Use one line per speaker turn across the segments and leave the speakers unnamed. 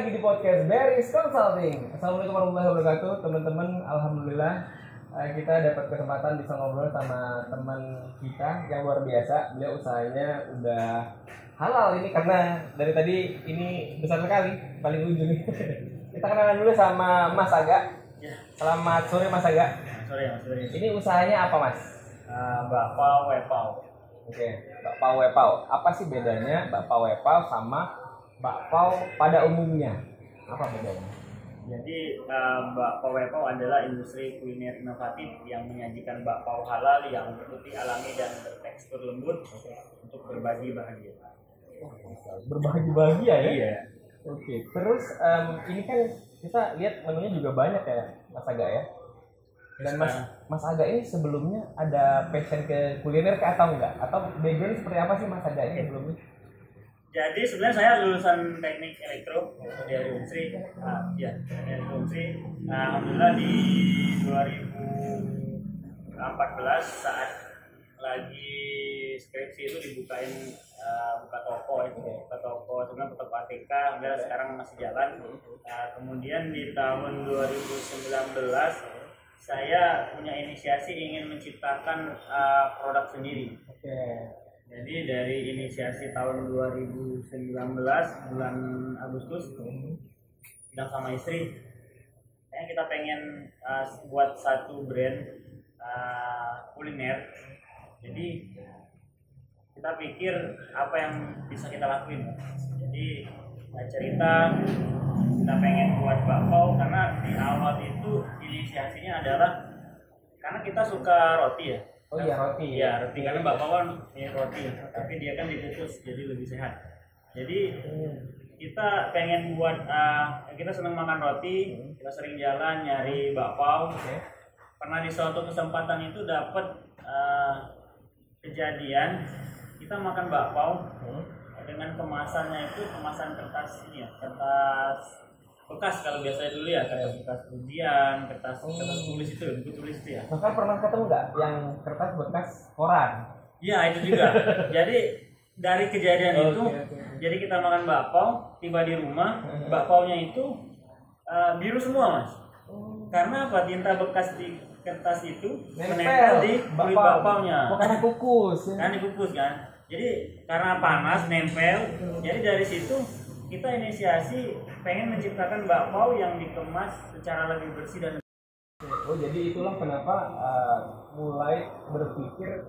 lagi di podcast Beris Consulting. Assalamualaikum warahmatullahi wabarakatuh, teman-teman. Alhamdulillah kita dapat kesempatan bisa ngobrol sama teman kita yang luar biasa. Beliau usahanya udah halal ini karena dari tadi ini besar sekali, paling ujung. Kita kenalan dulu sama Mas Aga. Selamat sore Mas Aga.
Sore.
Ini usahanya apa Mas?
Bakpao Wepao.
Oke, bakpao Wepao. Apa sih bedanya bakpao Wepao sama bakpao pada umumnya? Apa bedanya?
Jadi bakpao Wepao adalah industri kuliner inovatif yang menyajikan bakpao halal yang berputih alami dan bertekstur lembut untuk berbagi bahagia.
Berbagi bahagia ya?
Iya.
Oke, terus ini kan kita lihat menunya juga banyak ya Mas Aga ya? Dan Mas Aga ini sebelumnya ada passion ke kuliner ke atau enggak? Atau background seperti apa sih Mas Aga ini sebelumnya?
Jadi sebenarnya saya lulusan teknik elektro dari Unsri. Dari Unsri. Alhamdulillah di 2014 saat lagi skripsi itu dibukain buka toko sebenarnya toko ATK, kemudian sekarang masih jalan. Kemudian di tahun 2019 saya punya inisiasi ingin menciptakan produk sendiri.
Oke.
Jadi dari inisiasi tahun 2019 bulan Agustus bilang sama istri, kayaknya kita pengen buat satu brand kuliner. Jadi kita pikir apa yang bisa kita lakuin. Jadi cerita kita pengen buat bakpao karena di awal itu inisiasinya adalah karena kita suka roti ya.
Oh iya roti.
Iya roti karena bakpao kan ya, roti, tapi dia kan dikukus jadi lebih sehat. Jadi kita pengen buat kita senang makan roti, kita sering jalan nyari bakpao. Pernah di suatu kesempatan itu dapat kejadian kita makan bakpao dengan kemasannya itu kemasan kertas ini ya, kertas bekas kalau biasanya dulu ya, kertas ujian, kertas tulis itu, buku tulis itu ya.
Bahkan pernah ketemu nggak yang kertas bekas koran? Iya
itu juga. Jadi dari kejadian itu, jadi kita makan bakpao, tiba di rumah, bakpaonya itu biru semua Mas. Karena apa? Tinta bekas di kertas itu menempel di kulit bakpaonya.
Karena kukus.
Kan dikukus kan. Jadi karena panas nempel. Jadi dari situ kita inisiasi pengen menciptakan bakpao yang dikemas secara lebih bersih dan
oh jadi itulah kenapa mulai berpikir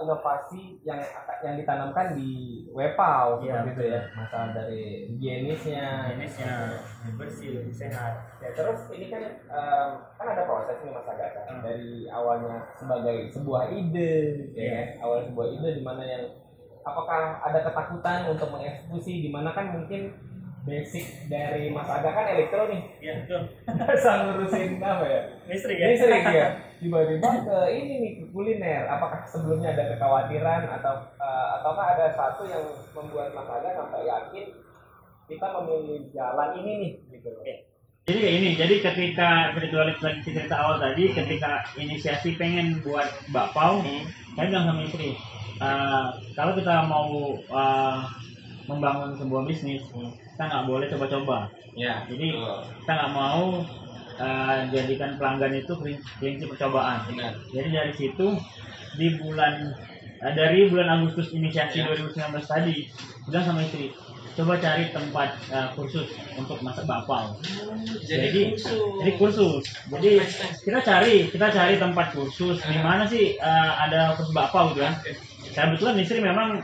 inovasi yang ditanamkan di Wepao seperti itu ya, masalah dari higienisnya
bersih lebih sehat.
Ya, terus ini kan kan ada proses nih Mas Aga kan dari awalnya sebagai sebuah ide ya, awal sebuah ide di mana yang apakah ada ketakutan untuk mengeksekusi, di mana kan mungkin basic dari Mas Aga kan elektro nih.
Iya betul.
Asal ngurusin apa ya?
Listrik ya.
Tiba-tiba ke ini nih ke kuliner. Apakah sebelumnya ada kekhawatiran ataukah ada satu yang membuat Mas Aga sampai yakin kita memilih jalan ini nih gitu.
Jadi kayak ini, jadi ketika cerita awal tadi, ketika inisiasi pengen buat bakpao, saya bilang sama istri, kalau kita mau membangun sebuah bisnis, kita nggak boleh coba-coba. Ya. Jadi kita nggak mau jadikan pelanggan itu prinsip percobaan. Benar. Jadi dari situ dari bulan Agustus inisiasi 2019 tadi, bilang sama istri, coba cari tempat kursus untuk masak bakpao. Jadi kursus. Jadi kita cari tempat kursus di mana sih ada kursus bakpao gitu kan. Kebetulan istri memang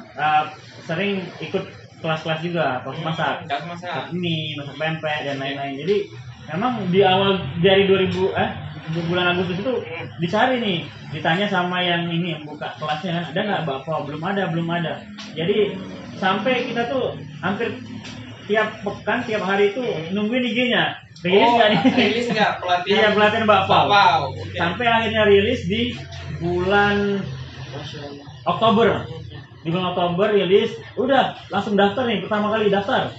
sering ikut kelas-kelas juga, kelas masak ini, masak pempek dan lain-lain. Jadi memang di awal dari bulan Agustus itu dicari nih, ditanya sama yang ini yang buka kelasnya kan, ada nggak bakpao? Belum ada. Jadi sampai kita tuh hampir tiap pekan, tiap hari itu nungguin IG-nya. Rilis nggak pelatihan? Iya, pelatihan bakpao. Sampai akhirnya rilis di bulan Oktober. Di bulan Oktober rilis, udah langsung daftar nih, pertama kali daftar.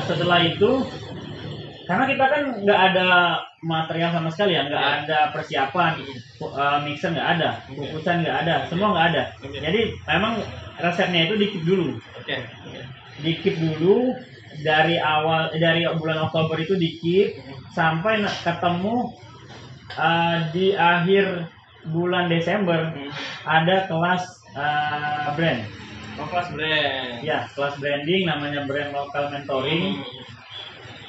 Setelah itu karena kita kan nggak ada material sama sekali ya, nggak ada persiapan, mixer nggak ada, kukusan nggak ada, semua nggak ada. Jadi memang resepnya itu dikit dulu. Dikit dulu dari bulan Oktober itu dikit sampai ketemu di akhir bulan Desember ada kelas brand.
Kelas brand.
Ya, kelas branding namanya brand lokal mentoring.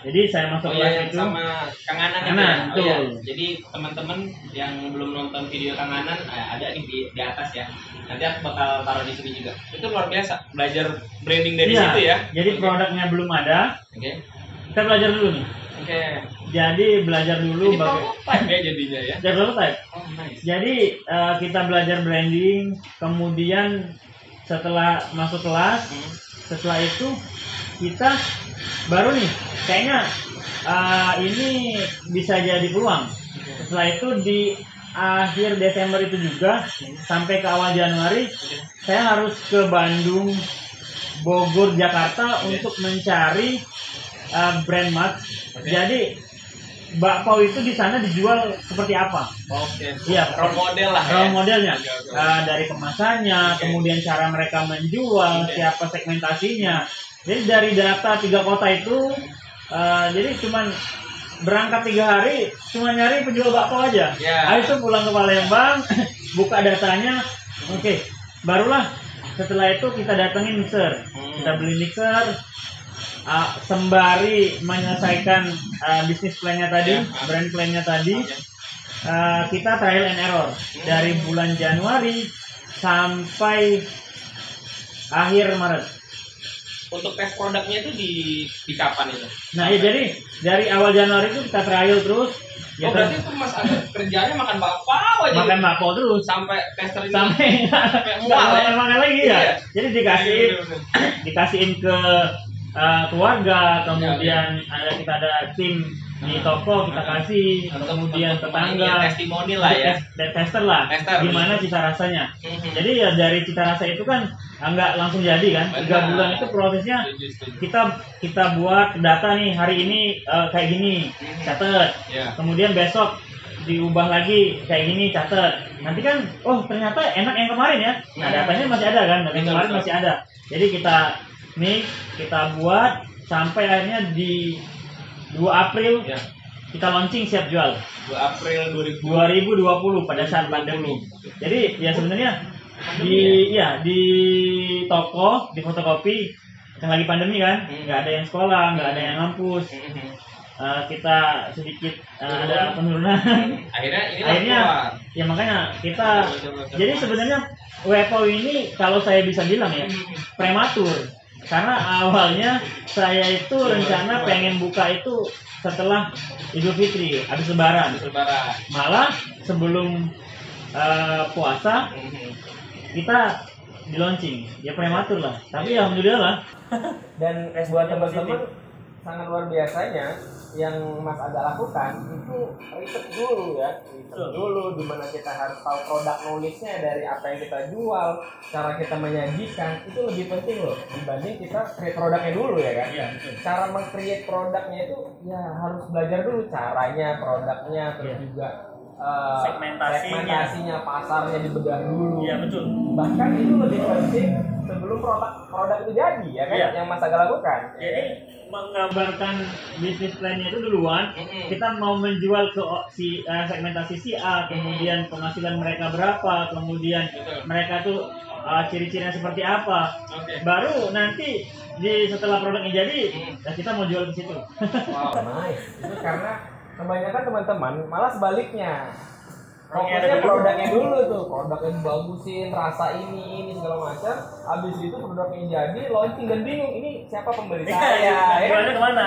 Jadi saya masuk kelas itu
sama Kang Anan
itu.
Ya? Jadi teman-teman yang belum nonton video Kang Anan ada di atas ya. Nanti aku bakal taruh di sini juga. Itu luar biasa belajar branding dari situ ya.
Jadi produknya belum ada. Kita belajar dulu nih. Jadi belajar dulu
prototype ya jadinya ya.
Jadi prototype.
Nice.
Jadi kita belajar branding, kemudian setelah masuk kelas, setelah itu kita baru nih kayaknya ini bisa jadi peluang. Setelah itu di akhir Desember itu juga sampai ke awal Januari saya harus ke Bandung, Bogor, Jakarta untuk mencari brand match. Jadi bakpao itu di sana dijual seperti apa? Iya,
role model lah.
Role modelnya dari kemasannya, kemudian cara mereka menjual, siapa segmentasinya. Jadi dari data 3 kota itu, jadi cuman berangkat 3 hari, cuma nyari penjual bakpao aja. Habis itu pulang ke Palembang, buka datanya, barulah setelah itu kita datengin mixer, kita beli mixer, sembari menyelesaikan bisnis plan-nya tadi, brand plan-nya tadi, kita trial and error dari bulan Januari sampai akhir Maret.
Untuk tes produknya itu di kapan itu?
Nah ya, jadi dari awal Januari itu kita trial terus.
Ya, berarti itu Mas Agus kerjanya makan bakpao aja.
Makan bakpao terus
sampai tester ini
sampai mual ya. Makan lagi ya. Jadi dikasihin ke keluarga, kemudian kita ada tim di toko kita kasih, kemudian tetangga,
testimoni lah ya,
tester lah, gimana cita rasanya. Jadi ya dari cita rasa itu kan nggak langsung jadi kan, 3 bulan itu prosesnya kita buat data nih, hari ini kayak gini, catat, kemudian besok diubah lagi kayak gini, catat. Nanti kan, oh ternyata enak yang kemarin ya, nah datanya masih ada kan, dari kemarin masih ada. Jadi kita mix, kita buat sampai akhirnya di 2 April kita launching siap jual.
2 April
2020 pada saat pandemi. Jadi ya sebenarnya di toko, di fotokopi yang lagi pandemi kan, nggak ada yang sekolah, nggak ada yang ngampus. Kita sedikit ada penurunan. Akhirnya ya makanya kita jadi sebenarnya WPO ini kalau saya bisa bilang ya prematur. Karena awalnya saya itu rencana pengen buka itu setelah Idul Fitri, habis Lebaran. Malah sebelum puasa kita di launching, ya prematur lah. Tapi alhamdulillah lah.
Dan buat teman-teman sangat luar biasanya yang Mas Aga lakukan itu riset dulu ya, riset dulu dimana kita harus tahu produk knowledge-nya dari apa yang kita jual, cara kita menyajikan itu lebih penting loh dibanding kita create produknya dulu ya kan. Cara meng-create produknya itu ya harus belajar dulu caranya, produknya, terus juga segmentasinya, pasarnya dibedah dulu.
Iya betul.
Bahkan itu lebih penting sebelum produk itu jadi ya kan, yang Mas Aga lakukan.
Jadi menggambarkan bisnis plan-nya itu duluan, kita mau menjual ke segmentasi si A, kemudian penghasilan mereka berapa, kemudian mereka tuh ciri-cirinya seperti apa. Baru nanti setelah produknya jadi, kita mau jual ke situ.
Wow, nice. Itu karena kebanyakan teman-teman malah sebaliknya. Fokusnya produknya dulu tuh, produknya dibagusin, rasa ini segala macam. Abis itu produknya jadi, launching dan bingung ini siapa pembeli saya?
Jualnya kemana?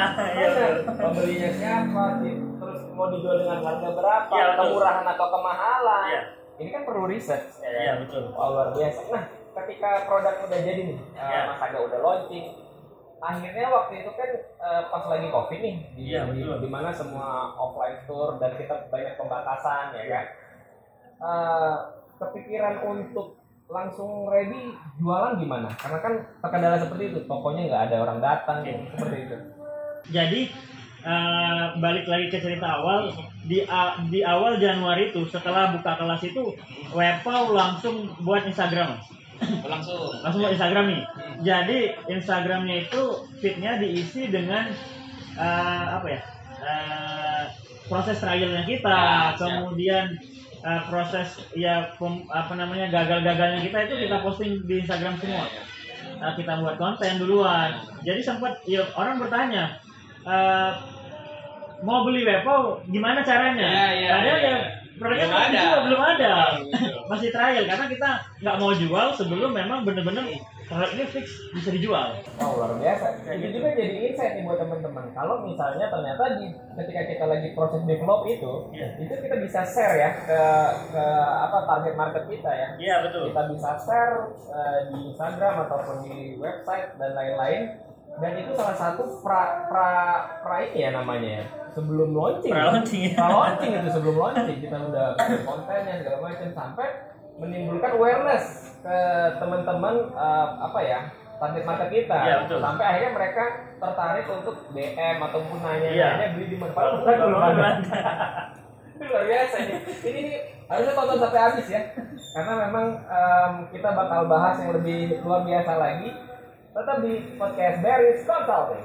Pembelinya siapa? Terus mau dijual dengan harga berapa? Kemurahan atau kemahalan? Ini kan perlu riset.
Iya betul.
Luar biasa. Nah, ketika produk udah jadi nih, Mas Aga udah launching. Akhirnya waktu itu kan pas lagi COVID nih, di mana semua offline store dan kita banyak pembatasan ya kan. Kepikiran untuk langsung ready jualan gimana? Karena kan terkendala seperti itu, tokonya nggak ada orang datang seperti itu.
Jadi balik lagi ke cerita awal, di awal Januari itu setelah buka kelas itu Wepau langsung buat Instagram. Langsung buat Instagram nih. Jadi Instagramnya itu feednya diisi dengan apa ya, proses trialnya kita, kemudian proses ya apa namanya gagal-gagalnya kita itu kita posting di Instagram semua. Kita buat konten duluan. Jadi sempat ya orang bertanya, mau beli Wepau gimana caranya? Padahal ya produknya belum ada. Masih trial karena kita nggak mau jual sebelum memang bener-bener produk ini fix bisa dijual.
Oh, luar biasa. Itu juga jadi insight nih buat teman-teman. Kalau misalnya ternyata ketika kita lagi proses develop itu kita bisa share ya ke apa target market kita ya.
Iya, betul.
Kita bisa share di Instagram ataupun di website dan lain-lain. Dan itu salah satu pra ini ya namanya ya. Sebelum launching. Pra-launching itu sebelum launching kita udah bikin kontennya segala macam sampai menimbulkan awareness ke teman-teman apa ya target market kita.
Ya,
sampai akhirnya mereka tertarik untuk DM ataupun nanya beli di mana. Itu luar biasa ini harusnya tonton sampai habis ya karena memang kita bakal bahas yang lebih luar biasa lagi tetap di podcast Barry's Consulting.